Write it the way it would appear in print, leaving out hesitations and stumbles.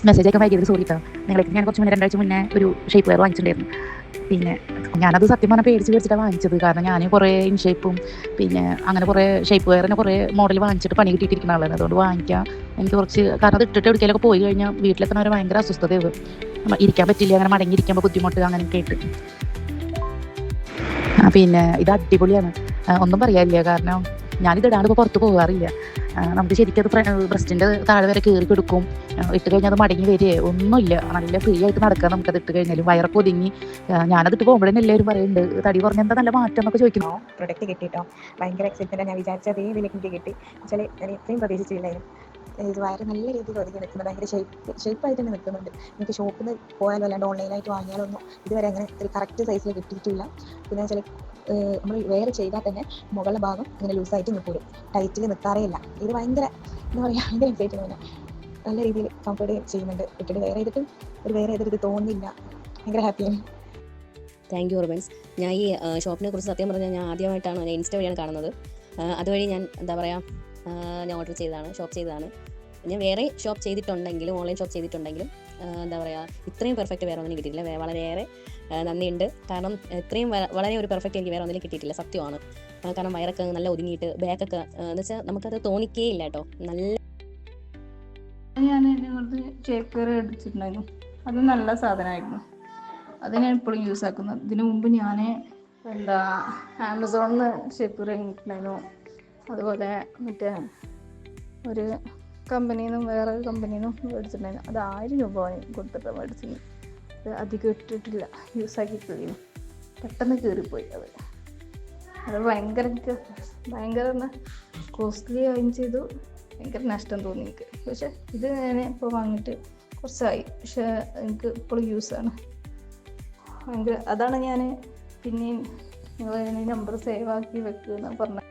Message ഒക്കെ വൈകിയത് sorry കേട്ടോ. നിങ്ങൾക്ക് ഞാൻ കുറച്ച് മുന്നേ 2 ആഴ്ച മുന്നേ ഒരു ഷേപ്പ് വെയർ വാങ്ങിച്ചിട്ടുണ്ടായിരുന്നു. പിന്നെ ഞാനത് സത്യം പറഞ്ഞാൽ പേടിച്ചിട്ടാണ് വാങ്ങിച്ചത്. കാരണം ഞാൻ കുറേ ഇൻഷേപ്പും പിന്നെ അങ്ങനെ കുറേ ഷേപ്പ് വെയറിന് കുറേ മോഡൽ വാങ്ങിച്ചിട്ട് പണി കിട്ടിയിട്ടിരിക്കുന്ന ആളാണ്. അതുകൊണ്ട് വാങ്ങിക്കാം എനിക്ക് കുറച്ച്, കാരണം അത് ഇട്ടിട്ട് എവിടേക്കെങ്കിലൊക്കെ പോയി കഴിഞ്ഞാൽ വീട്ടിലെത്തണവരെ ഭയങ്കര അസ്വസ്ഥതയാവും. ഇരിക്കാൻ പറ്റില്ല, അങ്ങനെ മടങ്ങിയിരിക്കുമ്പോൾ ബുദ്ധിമുട്ട് അങ്ങനെയൊക്കെ ആയിട്ട്. പിന്നെ ഇത് അടിപൊളിയാണ്, ഒന്നും പറയാനില്ല. കാരണം ഞാനിതിടാണ്ട് ഇപ്പോൾ പുറത്ത് പോകാറില്ല. നമുക്ക് ശരിക്കും അത് ബ്രസ്റ്റിൻ്റെ താഴെ വരെ കയറി കൊടുക്കും. ഇട്ട് കഴിഞ്ഞാൽ അത് മടങ്ങി വരികയെ ഒന്നുമില്ല, നല്ല ഫ്രീ ആയിട്ട് നടക്കാം നമുക്കത് ഇട്ട് കഴിഞ്ഞാൽ. വയറൊക്കെ ഒതുങ്ങി. ഞാനതിട്ട് പോകുമ്പോഴേ എല്ലാവരും പറയുന്നുണ്ട് തടി കുറഞ്ഞ എന്താ നല്ല മാറ്റം എന്നൊക്കെ ചോദിക്കുന്നു. പ്രൊഡക്റ്റ് കിട്ടിയിട്ടോ, ഭയങ്കര എക്സൈറ്റ്മെൻറ്റാണ്. ഞാൻ വിചാരിച്ച അതേ ഇതിലേക്ക് എനിക്ക് കിട്ടി. വെച്ചാൽ ഞാൻ ഇത്രയും പ്രതീക്ഷിച്ചില്ലായിരുന്നു. ഇത് വയറ് നല്ല രീതിയിൽ ഒതുങ്ങി നിൽക്കുന്നത്, ഭയങ്കര ഷേപ്പായിട്ട് തന്നെ നിൽക്കുന്നുണ്ട്. എനിക്ക് ഷോപ്പിൽ നിന്ന് പോയാലോ അല്ലാണ്ട് ഓൺലൈനായിട്ട് വാങ്ങിയാലൊന്നും ഇതുവരെ അങ്ങനെ ഒരു കറക്റ്റ് സൈസിൽ കിട്ടിയിട്ടില്ല. പിന്നെ വെച്ചാൽ നമ്മൾ വെയർ ചെയ്താൽ തന്നെ മുകളുടെ ഭാഗം ഇങ്ങനെ ലൂസായിട്ട് നിൽക്കും, ടൈറ്റിൽ നിൽക്കാറേ ഇല്ല. ഇത് ഭയങ്കര എന്താ പറയുക, ഭയങ്കര എക്സൈറ്റ്മെൻറ്റ്. നല്ല രീതിയിൽ കംഫർട്ട് ചെയ്യുന്നുണ്ട്. ഇട്ടിട്ട് വെയർ ചെയ്തിട്ടും ഒരു വെയർ ചെയ്തിട്ട് തോന്നുന്നില്ല. ഭയങ്കര ഹാപ്പിയാണ്. താങ്ക് യു റോബൻസ്. ഞാൻ ഈ ഷോപ്പിനെ കുറിച്ച് സത്യം പറഞ്ഞാൽ ഞാൻ ആദ്യമായിട്ടാണ് ഞാൻ ഇൻസ്റ്റ വഴിയാണ് കാണുന്നത്. അതുവഴി ഞാൻ എന്താ പറയുക, ഞാൻ ഓർഡർ ചെയ്തതാണ്, ഷോപ്പ് ചെയ്തതാണ്. ഞാൻ വേറെ ഷോപ്പ് ചെയ്തിട്ടുണ്ടെങ്കിലും ഓൺലൈൻ ഷോപ്പ് ചെയ്തിട്ടുണ്ടെങ്കിലും എന്താ പറയുക, ഇത്രയും പെർഫെക്റ്റ് വേറെ ഒന്നിനും കിട്ടിയിട്ടില്ല. വളരെയേറെ നന്ദിയുണ്ട്. കാരണം ഇത്രയും വളരെ ഒരു പെർഫെക്റ്റ് എനിക്ക് വേറെ ഒന്നിനും കിട്ടിയിട്ടില്ല, സത്യമാണ്. കാരണം വയറൊക്കെ നല്ല ഒതുങ്ങിയിട്ട് ബാക്കൊക്കെ എന്ന് വെച്ചാൽ നമുക്കത് തോന്നിക്കേ ഇല്ല കേട്ടോ. നല്ല ഞാൻ കുറച്ച് ഷേപ്പ് വെയർ എടുത്തിട്ടുണ്ടായിരുന്നു, അത് നല്ല സാധനമായിരുന്നു. അത് ഞാൻ ഇപ്പോഴും യൂസ് ആക്കുന്നത്. ഇതിനു മുമ്പ് ഞാൻ ആമസോണിൽ നിന്ന് ഷേപ്പ് വെയർ വാങ്ങിയിട്ടുണ്ടായിരുന്നു. അതുപോലെ മറ്റേ ഒരു കമ്പനിയിൽ നിന്നും വേറൊരു കമ്പനിയിൽ നിന്നും മേടിച്ചിട്ടുണ്ടായിരുന്നു. അത് 1000 രൂപ കൊടുത്തിട്ട് മേടിച്ചത്. അത് അധികം ഇട്ടിട്ടില്ല, യൂസാക്കിയിട്ടില്ല, പെട്ടെന്ന് കീറിപ്പോയി. അത് ഭയങ്കര കോസ്റ്റ്ലി ആയും ചെയ്തു, ഭയങ്കര നഷ്ടം തോന്നി എനിക്ക്. പക്ഷേ ഇത് ഞാൻ ഇപ്പോൾ വാങ്ങിയിട്ട് കുറച്ചായി, പക്ഷേ എനിക്ക് ഇപ്പോഴും യൂസാണ്. അതാണ് ഞാൻ പിന്നെയും നിങ്ങൾ നമ്പർ സേവ് ആക്കി വെക്കുക എന്ന് പറഞ്ഞത്.